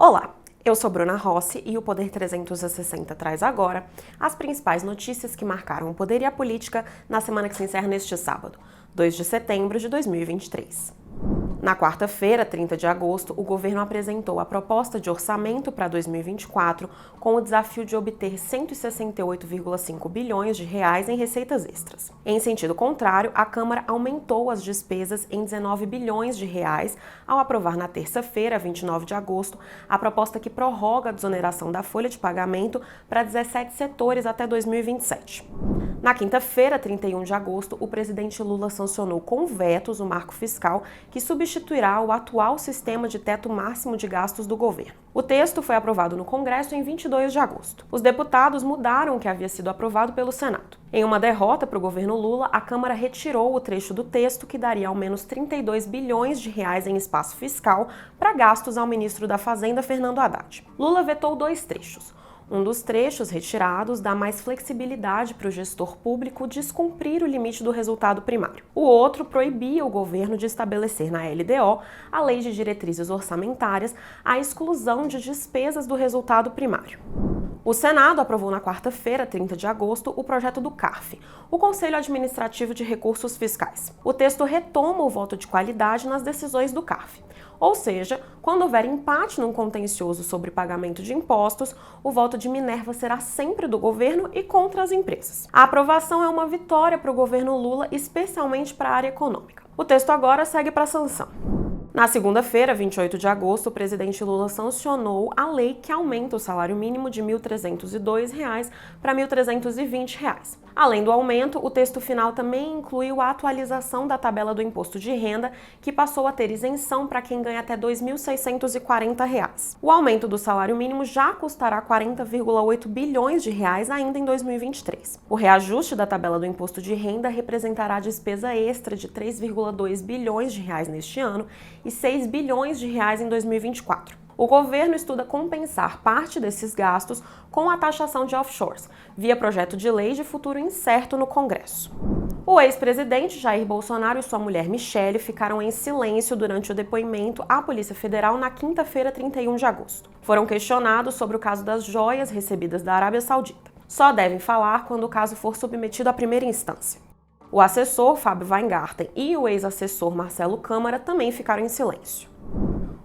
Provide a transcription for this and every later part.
Olá, eu sou Bruna Rossi e o Poder 360 traz agora as principais notícias que marcaram o poder e a política na semana que se encerra neste sábado, 2 de setembro de 2023. Na quarta-feira, 30 de agosto, o governo apresentou a proposta de orçamento para 2024 com o desafio de obter 168,5 bilhões de reais em receitas extras. Em sentido contrário, a Câmara aumentou as despesas em 19 bilhões de reais ao aprovar na terça-feira, 29 de agosto, a proposta que prorroga a desoneração da folha de pagamento para 17 setores até 2027. Na quinta-feira, 31 de agosto, o presidente Lula sancionou com vetos o marco fiscal que substituirá o atual sistema de teto máximo de gastos do governo. O texto foi aprovado no Congresso em 22 de agosto. Os deputados mudaram o que havia sido aprovado pelo Senado. Em uma derrota para o governo Lula, a Câmara retirou o trecho do texto que daria ao menos 32 bilhões de reais em espaço fiscal para gastos ao ministro da Fazenda, Fernando Haddad. Lula vetou 2 trechos. Um dos trechos retirados dá mais flexibilidade para o gestor público descumprir o limite do resultado primário. O outro proibia o governo de estabelecer na LDO, a Lei de Diretrizes Orçamentárias, a exclusão de despesas do resultado primário. O Senado aprovou na quarta-feira, 30 de agosto, o projeto do CARF, o Conselho Administrativo de Recursos Fiscais. O texto retoma o voto de qualidade nas decisões do CARF. Ou seja, quando houver empate num contencioso sobre pagamento de impostos, o voto de Minerva será sempre do governo e contra as empresas. A aprovação é uma vitória para o governo Lula, especialmente para a área econômica. O texto agora segue para a sanção. Na segunda-feira, 28 de agosto, o presidente Lula sancionou a lei que aumenta o salário mínimo de R$ 1.302 para R$ 1.320. Além do aumento, o texto final também incluiu a atualização da tabela do imposto de renda, que passou a ter isenção para quem ganha até R$ 2.640. O aumento do salário mínimo já custará 40,8 bilhões de reais ainda em 2023. O reajuste da tabela do imposto de renda representará despesa extra de 3,2 bilhões de reais neste ano e 6 bilhões de reais em 2024. O governo estuda compensar parte desses gastos com a taxação de offshores, via projeto de lei de futuro incerto no Congresso. O ex-presidente Jair Bolsonaro e sua mulher Michele ficaram em silêncio durante o depoimento à Polícia Federal na quinta-feira, 31 de agosto. Foram questionados sobre o caso das joias recebidas da Arábia Saudita. Só devem falar quando o caso for submetido à primeira instância. O assessor Fábio Weingarten e o ex-assessor Marcelo Câmara também ficaram em silêncio.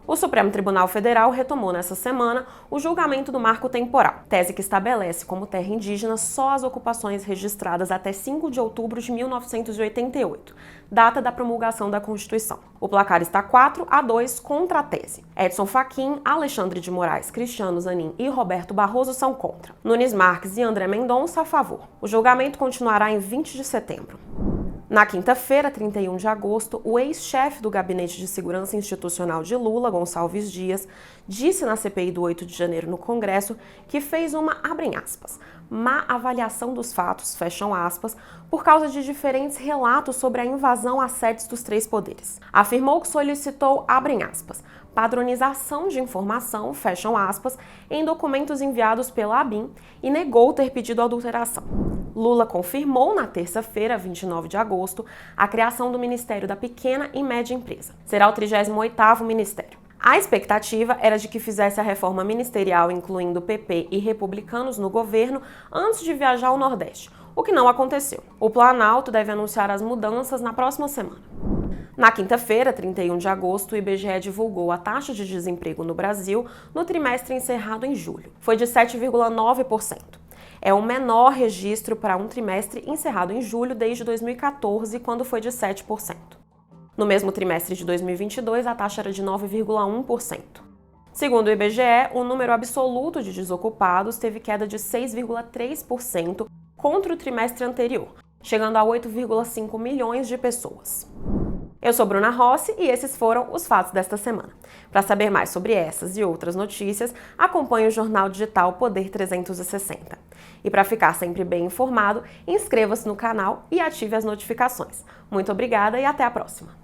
O Supremo Tribunal Federal retomou nessa semana o julgamento do marco temporal, tese que estabelece como terra indígena só as ocupações registradas até 5 de outubro de 1988, data da promulgação da Constituição. O placar está 4-2 contra a tese. Edson Fachin, Alexandre de Moraes, Cristiano Zanin e Roberto Barroso são contra. Nunes Marques e André Mendonça a favor. O julgamento continuará em 20 de setembro. Na quinta-feira, 31 de agosto, o ex-chefe do Gabinete de Segurança Institucional de Lula, Gonçalves Dias, disse na CPI do 8 de janeiro no Congresso que fez uma, abrem aspas, má avaliação dos fatos, fecham aspas, por causa de diferentes relatos sobre a invasão às sedes dos 3 poderes. Afirmou que solicitou, abrem aspas, padronização de informação, fecham aspas, em documentos enviados pela ABIN e negou ter pedido adulteração. Lula confirmou na terça-feira, 29 de agosto, a criação do Ministério da Pequena e Média Empresa. Será o 38º ministério. A expectativa era de que fizesse a reforma ministerial, incluindo PP e republicanos no governo, antes de viajar ao Nordeste, o que não aconteceu. O Planalto deve anunciar as mudanças na próxima semana. Na quinta-feira, 31 de agosto, o IBGE divulgou a taxa de desemprego no Brasil no trimestre encerrado em julho. Foi de 7,9%. É o menor registro para um trimestre encerrado em julho desde 2014, quando foi de 7%. No mesmo trimestre de 2022, a taxa era de 9,1%. Segundo o IBGE, o número absoluto de desocupados teve queda de 6,3% contra o trimestre anterior, chegando a 8,5 milhões de pessoas. Eu sou Bruna Rossi e esses foram os fatos desta semana. Para saber mais sobre essas e outras notícias, acompanhe o jornal digital Poder 360. E para ficar sempre bem informado, inscreva-se no canal e ative as notificações. Muito obrigada e até a próxima!